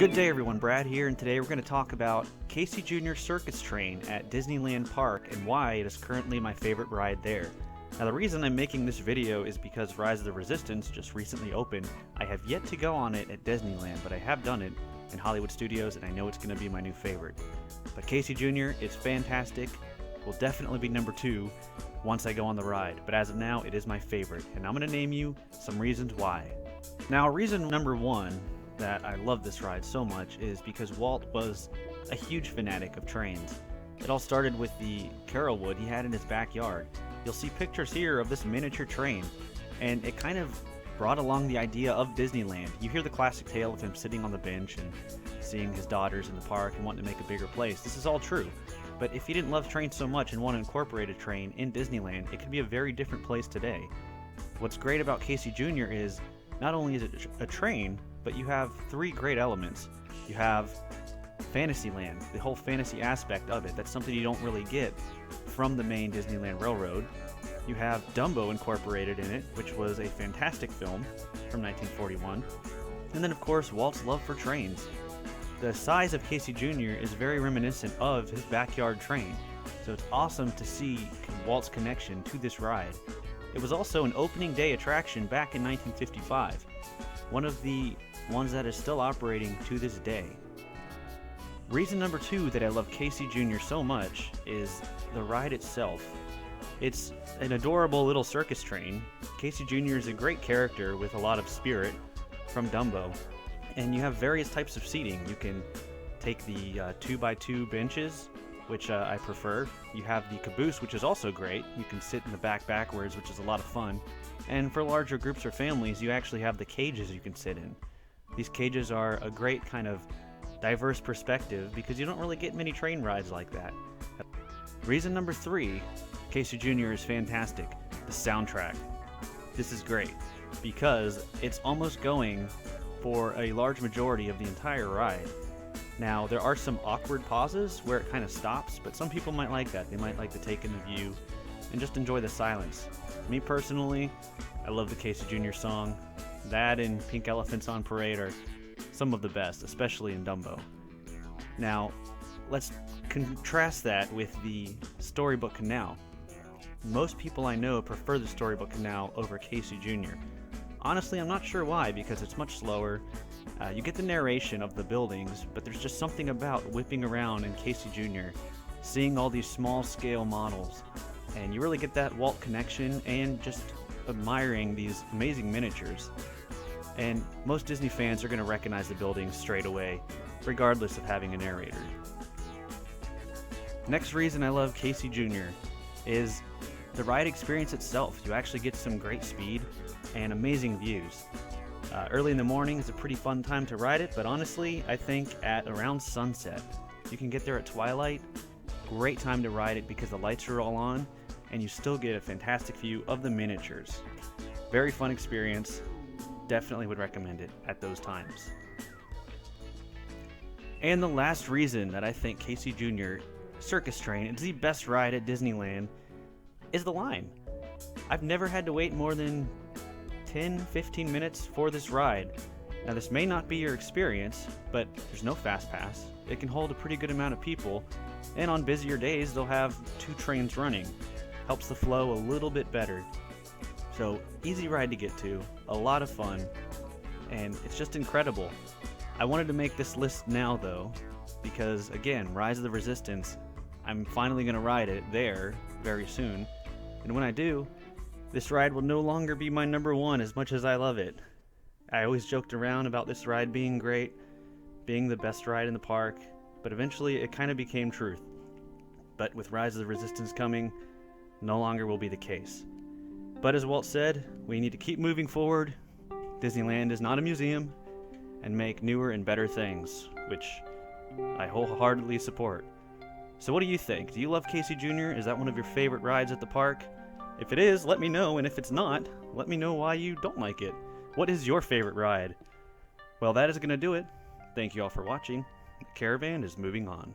Good day everyone, Brad here, and today we're going to talk about Casey Jr Circus Train at Disneyland Park and why it is currently my favorite ride there. Now the reason I'm making this video is because Rise of the Resistance just recently opened. I have yet to go on it at Disneyland, but I have done it in Hollywood Studios and I know it's going to be my new favorite. But Casey Jr. is fantastic, will definitely be number 2 once I go on the ride, but as of now it is my favorite, and I'm going to name you some reasons why. Now reason number 1 that I love this ride so much is because Walt was a huge fanatic of trains. It all started with the Carolwood he had in his backyard. You'll see pictures here of this miniature train, and it kind of brought along the idea of Disneyland. You hear the classic tale of him sitting on the bench and seeing his daughters in the park and wanting to make a bigger place. This is all true, but if he didn't love trains so much and want to incorporate a train in Disneyland, it could be a very different place today. What's great about Casey Jr. is not only is it a train, but you have 3 great elements. You have Fantasyland, the whole fantasy aspect of it. That's something you don't really get from the main Disneyland Railroad. You have Dumbo incorporated in it, which was a fantastic film from 1941. And then of course, Walt's love for trains. The size of Casey Jr. is very reminiscent of his backyard train, so it's awesome to see Walt's connection to this ride. It was also an opening day attraction back in 1955, one of the ones that is still operating to this day. Reason number 2 that I love Casey Jr. so much is the ride itself. It's an adorable little circus train. Casey Jr. is a great character with a lot of spirit from Dumbo, and you have various types of seating. You can take the 2x2 benches, which I prefer. You have the caboose, which is also great. You can sit in the back backwards, which is a lot of fun. And for larger groups or families, you actually have the cages you can sit in. These cages are a great kind of diverse perspective because you don't really get many train rides like that. Reason number 3, Casey Jr. is fantastic, the soundtrack. This is great because it's almost going for a large majority of the entire ride. Now, there are some awkward pauses where it kind of stops, but some people might like that. They might like to take in the view and just enjoy the silence. Me personally, I love the Casey Jr. song. That and Pink Elephants on Parade are some of the best, especially in Dumbo. Now, let's contrast that with the Storybook Canal. Most people I know prefer the Storybook Canal over Casey Jr. Honestly, I'm not sure why, because it's much slower. You get the narration of the buildings, but there's just something about whipping around in Casey Jr., seeing all these small-scale models, and you really get that Walt connection and just admiring these amazing miniatures. And most Disney fans are going to recognize the buildings straight away, regardless of having a narrator. Next reason I love Casey Jr. is the ride experience itself. You actually get some great speed and amazing views. Early in the morning is a pretty fun time to ride it, but honestly, I think at around sunset. You can get there at twilight. Great time to ride it because the lights are all on, and you still get a fantastic view of the miniatures. Very fun experience. Definitely would recommend it at those times. And the last reason that I think Casey Jr. Circus Train is the best ride at Disneyland is the line. I've never had to wait more than 10-15 minutes for this ride. Now this may not be your experience, but there's no fast pass. It can hold a pretty good amount of people, and on busier days they'll have 2 trains running. Helps the flow a little bit better. So easy ride to get to, a lot of fun, and it's just incredible. I wanted to make this list now though, because again, Rise of the Resistance, I'm finally going to ride it there very soon, and when I do, this ride will no longer be my number 1 as much as I love it. I always joked around about this ride being great, being the best ride in the park, but eventually it kind of became truth. But with Rise of the Resistance coming, no longer will be the case. But as Walt said, we need to keep moving forward. Disneyland is not a museum, and make newer and better things, which I wholeheartedly support. So what do you think? Do you love Casey Jr.? Is that one of your favorite rides at the park? If it is, let me know, and if it's not, let me know why you don't like it. What is your favorite ride? Well, that is going to do it. Thank you all for watching. The caravan is moving on.